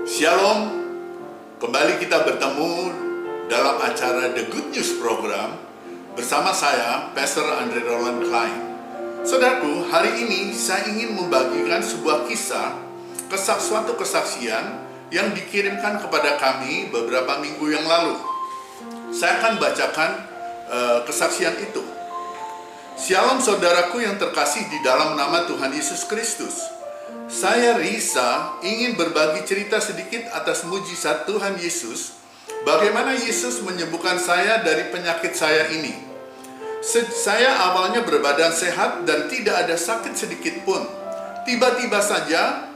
Shalom, kembali kita bertemu dalam acara The Good News Program bersama saya, Pastor Andre Roland Klein. Saudaraku, hari ini saya ingin membagikan sebuah kisah, suatu kesaksian yang dikirimkan kepada kami beberapa minggu yang lalu. Saya akan bacakan kesaksian itu. Shalom saudaraku yang terkasih di dalam nama Tuhan Yesus Kristus. Saya Risa ingin berbagi cerita sedikit atas mujizat Tuhan Yesus, bagaimana Yesus menyembuhkan saya dari penyakit saya ini. Saya awalnya berbadan sehat dan tidak ada sakit sedikit pun. Tiba-tiba saja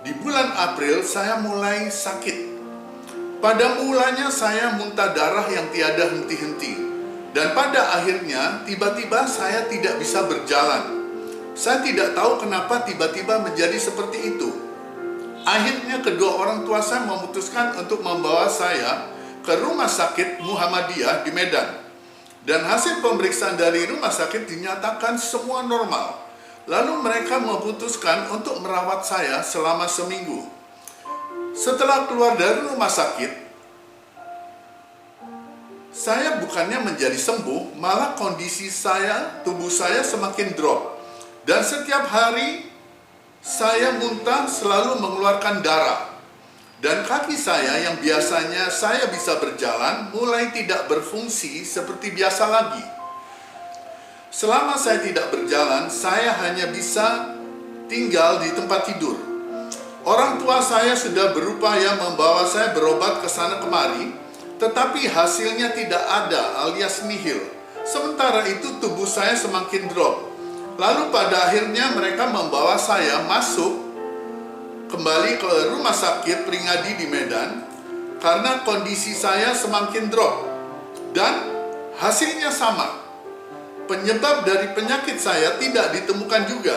di bulan April saya mulai sakit. Pada mulanya saya muntah darah yang tiada henti-henti, dan pada akhirnya tiba-tiba saya tidak bisa berjalan. Saya tidak tahu kenapa tiba-tiba menjadi seperti itu. Akhirnya kedua orang tua saya memutuskan untuk membawa saya ke rumah sakit Muhammadiyah di Medan. Dan hasil pemeriksaan dari rumah sakit dinyatakan semua normal. Lalu mereka memutuskan untuk merawat saya selama seminggu. Setelah keluar dari rumah sakit, saya bukannya menjadi sembuh, malah kondisi tubuh saya semakin drop. Dan setiap hari saya muntah selalu mengeluarkan darah. Dan kaki saya yang biasanya saya bisa berjalan mulai tidak berfungsi seperti biasa lagi. Selama saya tidak berjalan, saya hanya bisa tinggal di tempat tidur. Orang tua saya sudah berupaya membawa saya berobat ke sana kemari, tetapi hasilnya tidak ada alias nihil. Sementara itu tubuh saya semakin drop. Lalu pada akhirnya mereka membawa saya masuk kembali ke rumah sakit Pringadi di Medan karena kondisi saya semakin drop. Dan hasilnya sama. Penyebab dari penyakit saya tidak ditemukan juga.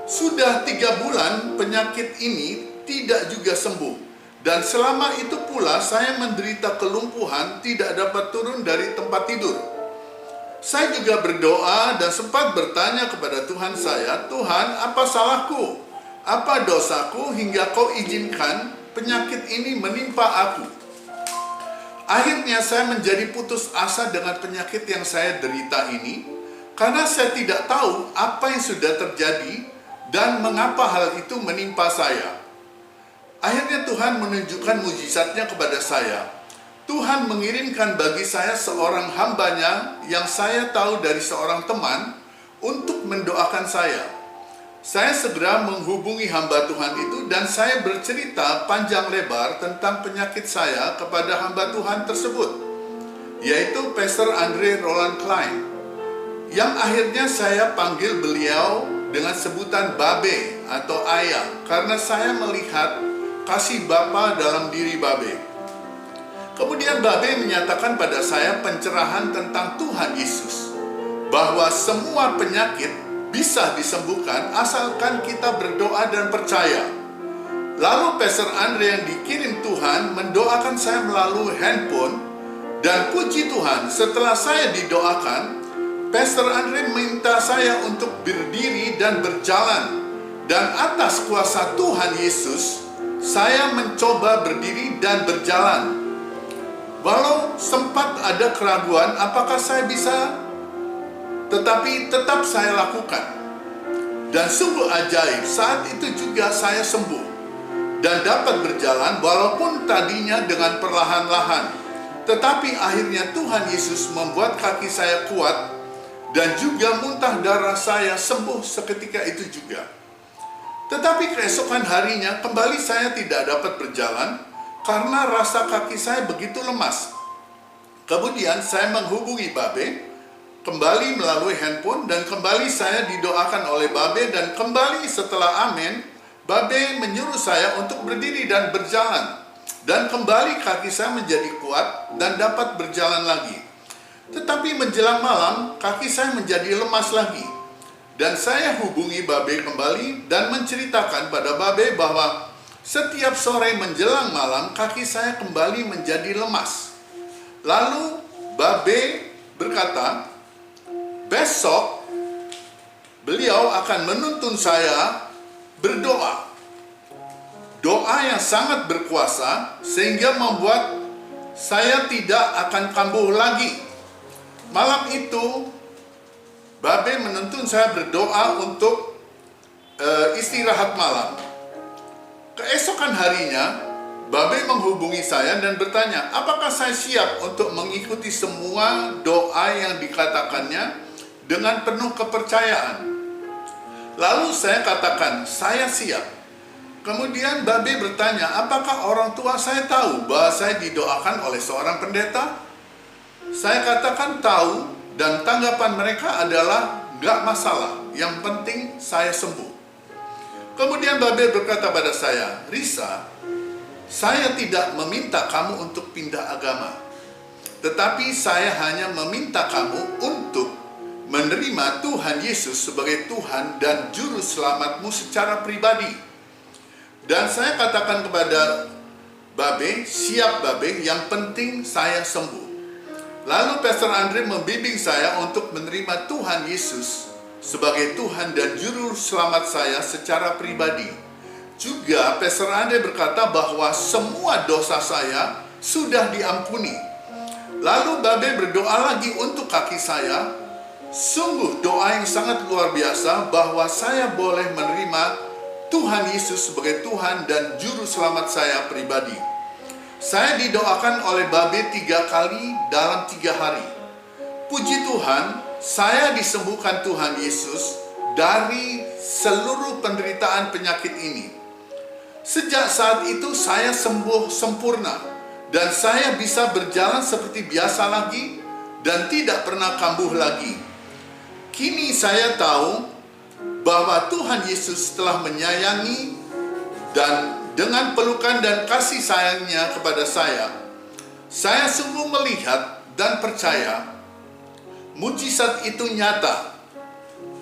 Sudah 3 bulan penyakit ini tidak juga sembuh. Dan selama itu pula saya menderita kelumpuhan, tidak dapat turun dari tempat tidur. Saya juga berdoa dan sempat bertanya kepada Tuhan saya, Tuhan, apa salahku? Apa dosaku hingga kau izinkan penyakit ini menimpa aku? Akhirnya saya menjadi putus asa dengan penyakit yang saya derita ini, karena saya tidak tahu apa yang sudah terjadi dan mengapa hal itu menimpa saya. Akhirnya Tuhan menunjukkan mujizatnya kepada saya. Tuhan mengirimkan bagi saya seorang hambanya yang saya tahu dari seorang teman untuk mendoakan saya. Saya segera menghubungi hamba Tuhan itu dan saya bercerita panjang lebar tentang penyakit saya kepada hamba Tuhan tersebut, yaitu Pastor Andre Roland Klein, yang akhirnya saya panggil beliau dengan sebutan Babe atau Ayah, karena saya melihat kasih Bapa dalam diri Babe. Kemudian Babe menyatakan pada saya pencerahan tentang Tuhan Yesus, bahwa semua penyakit bisa disembuhkan asalkan kita berdoa dan percaya. Lalu Pastor Andre yang dikirim Tuhan mendoakan saya melalui handphone, dan puji Tuhan setelah saya didoakan, Pastor Andre minta saya untuk berdiri dan berjalan. Dan atas kuasa Tuhan Yesus, saya mencoba berdiri dan berjalan. Walau sempat ada keraguan apakah saya bisa, tetapi tetap saya lakukan. Dan sungguh ajaib, saat itu juga saya sembuh dan dapat berjalan walaupun tadinya dengan perlahan-lahan. Tetapi akhirnya Tuhan Yesus membuat kaki saya kuat dan juga muntah darah saya sembuh seketika itu juga. Tetapi keesokan harinya kembali saya tidak dapat berjalan karena rasa kaki saya begitu lemas. Kemudian saya menghubungi Babe kembali melalui handphone, dan kembali saya didoakan oleh Babe, dan kembali setelah amin, Babe menyuruh saya untuk berdiri dan berjalan. Dan kembali kaki saya menjadi kuat dan dapat berjalan lagi. Tetapi menjelang malam, kaki saya menjadi lemas lagi. Dan saya hubungi Babe kembali dan menceritakan pada Babe bahwa setiap sore menjelang malam kaki saya kembali menjadi lemas. Lalu Babe berkata, besok beliau akan menuntun saya berdoa. doa yang sangat berkuasa sehingga membuat saya tidak akan kambuh lagi. Malam itu, Babe menuntun saya berdoa untuk istirahat malam. Keesokan harinya, Babe menghubungi saya dan bertanya, apakah saya siap untuk mengikuti semua doa yang dikatakannya dengan penuh kepercayaan. Lalu saya katakan, saya siap. Kemudian Babe bertanya, apakah orang tua saya tahu bahwa saya didoakan oleh seorang pendeta? Saya katakan tahu, dan tanggapan mereka adalah gak masalah, yang penting saya sembuh. Kemudian Babe berkata pada saya, Risa, saya tidak meminta kamu untuk pindah agama, tetapi saya hanya meminta kamu untuk menerima Tuhan Yesus sebagai Tuhan dan Juru Selamatmu secara pribadi. Dan saya katakan kepada Babe, siap Babe, yang penting saya sembuh. Lalu Pastor Andre membimbing saya untuk menerima Tuhan Yesus sebagai Tuhan dan Juru Selamat saya secara pribadi. Juga Pastor Andre berkata bahwa semua dosa saya sudah diampuni. Lalu Babe berdoa lagi untuk kaki saya. Sungguh doa yang sangat luar biasa bahwa saya boleh menerima Tuhan Yesus sebagai Tuhan dan Juru Selamat saya pribadi. Saya didoakan oleh Babe 3 kali dalam 3 hari. Puji Tuhan, saya disembuhkan Tuhan Yesus dari seluruh penderitaan penyakit ini. Sejak saat itu saya sembuh sempurna dan saya bisa berjalan seperti biasa lagi dan tidak pernah kambuh lagi. Kini saya tahu bahwa Tuhan Yesus telah menyayangi dan dengan pelukan dan kasih sayangnya kepada saya sungguh melihat dan percaya mujizat itu nyata.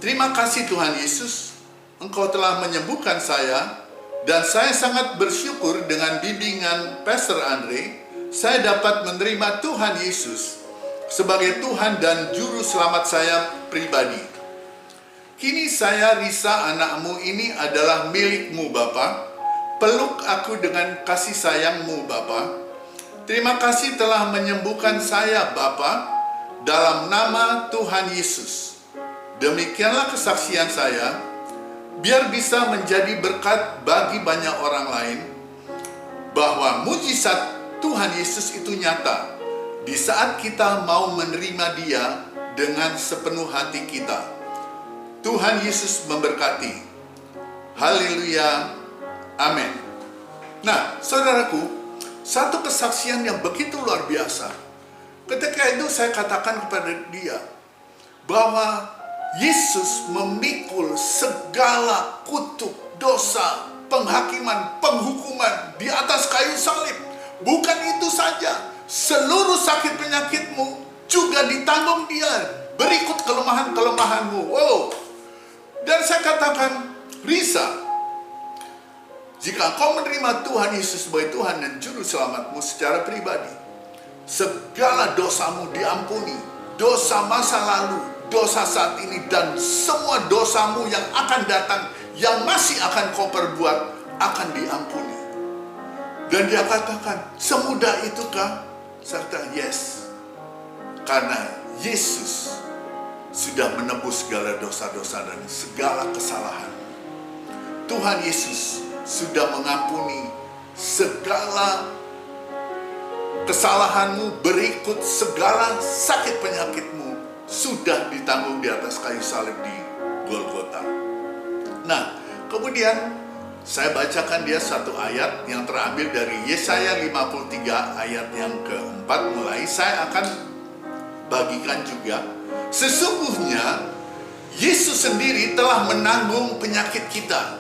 Terima kasih Tuhan Yesus, Engkau telah menyembuhkan saya. Dan saya sangat bersyukur dengan bimbingan Pastor Andre, saya dapat menerima Tuhan Yesus sebagai Tuhan dan Juru Selamat saya pribadi. Kini saya, Risa, anakmu ini adalah milikmu Bapa. Peluk aku dengan kasih sayangmu Bapa. Terima kasih telah menyembuhkan saya Bapa, dalam nama Tuhan Yesus. Demikianlah kesaksian saya, biar bisa menjadi berkat bagi banyak orang lain, bahwa mujizat Tuhan Yesus itu nyata di saat kita mau menerima Dia dengan sepenuh hati kita. Tuhan Yesus memberkati. Haleluya. Amin. Nah, saudaraku, satu kesaksian yang begitu luar biasa. Ketika itu saya katakan kepada dia bahwa Yesus memikul segala kutuk, dosa, penghakiman, penghukuman di atas kayu salib. Bukan itu saja, seluruh sakit penyakitmu juga ditanggung Dia, berikut kelemahan-kelemahanmu. Wow. Dan saya katakan, Risa, jika kau menerima Tuhan Yesus sebagai Tuhan dan Juru Selamatmu secara pribadi, segala dosamu diampuni, dosa masa lalu, dosa saat ini, dan semua dosamu yang akan datang, yang masih akan kau perbuat, akan diampuni. Dan dia katakan, semudah itukah? Saya kata, yes. Karena Yesus sudah menebus segala dosa-dosa dan segala kesalahan. Tuhan Yesus sudah mengampuni segala kesalahanmu, berikut segala sakit penyakitmu sudah ditanggung di atas kayu salib di Golgota. Nah, kemudian saya bacakan dia satu ayat yang terambil dari Yesaya 53 ayat yang keempat mulai. Saya akan bagikan juga. Sesungguhnya Yesus sendiri telah menanggung penyakit kita.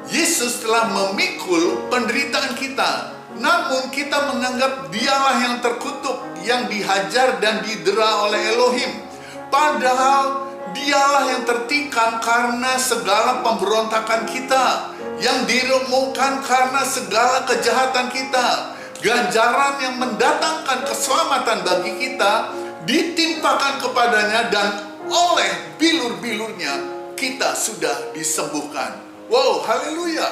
Yesus telah memikul penderitaan kita. Namun kita menganggap Dialah yang terkutuk, yang dihajar dan didera oleh Elohim. Padahal Dialah yang tertikam karena segala pemberontakan kita, yang diremukkan karena segala kejahatan kita. Ganjaran yang mendatangkan keselamatan bagi kita ditimpakan kepadanya, dan oleh bilur-bilurnya kita sudah disembuhkan. Wow, haleluya.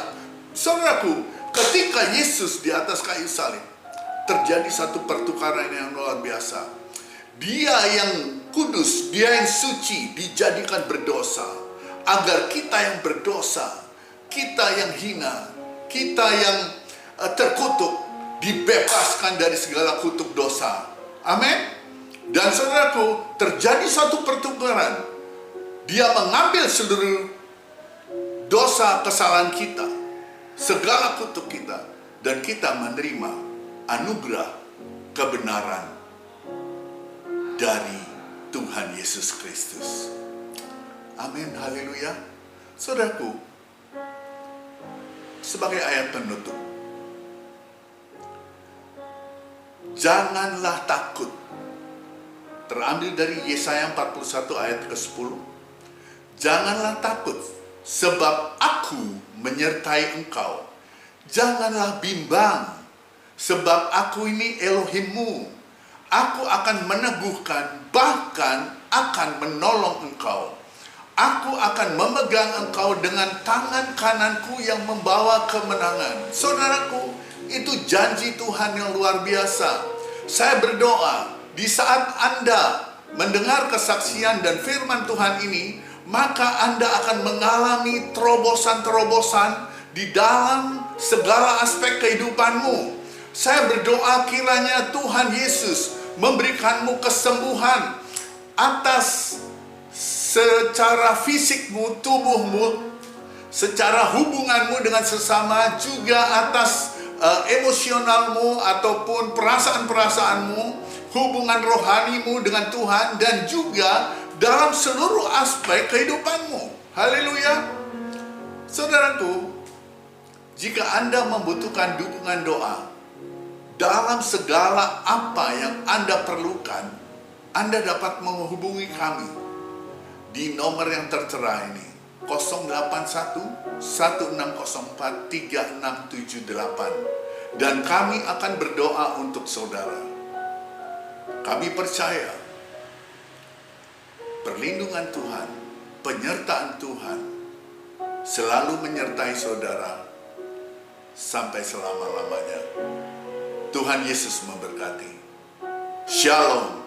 Saudaraku, ketika Yesus di atas kayu salib, terjadi satu pertukaran yang luar biasa. Dia yang kudus, dia yang suci dijadikan berdosa, agar kita yang berdosa, kita yang hina, kita yang terkutuk, dibebaskan dari segala kutuk dosa. Amin. Dan saudaraku, terjadi satu pertukaran. Dia mengambil seluruh dosa kesalahan kita, segala kutuk kita, dan kita menerima anugerah kebenaran dari Tuhan Yesus Kristus. Amin, haleluya. Saudaraku, sebagai ayat penutup, janganlah takut. Terambil dari Yesaya 41 ayat ke-10. Janganlah takut, sebab aku menyertai engkau. Janganlah bimbang, sebab aku ini Elohimmu. Aku akan meneguhkan, bahkan akan menolong engkau. Aku akan memegang engkau dengan tangan kananku yang membawa kemenangan. Saudaraku, itu janji Tuhan yang luar biasa. Saya berdoa, di saat Anda mendengar kesaksian dan firman Tuhan ini, maka Anda akan mengalami terobosan-terobosan di dalam segala aspek kehidupanmu. Saya berdoa kiranya Tuhan Yesus memberikanmu kesembuhan atas secara fisikmu, tubuhmu, secara hubunganmu dengan sesama, juga atas emosionalmu ataupun perasaan-perasaanmu, hubungan rohanimu dengan Tuhan, dan juga dalam seluruh aspek kehidupanmu. Haleluya. Saudaraku, jika Anda membutuhkan dukungan doa dalam segala apa yang Anda perlukan, Anda dapat menghubungi kami di nomor yang tertera ini, 081 1604 3678, dan kami akan berdoa untuk saudara. Kami percaya perlindungan Tuhan, penyertaan Tuhan selalu menyertai saudara sampai selama-lamanya. Tuhan Yesus memberkati. Shalom.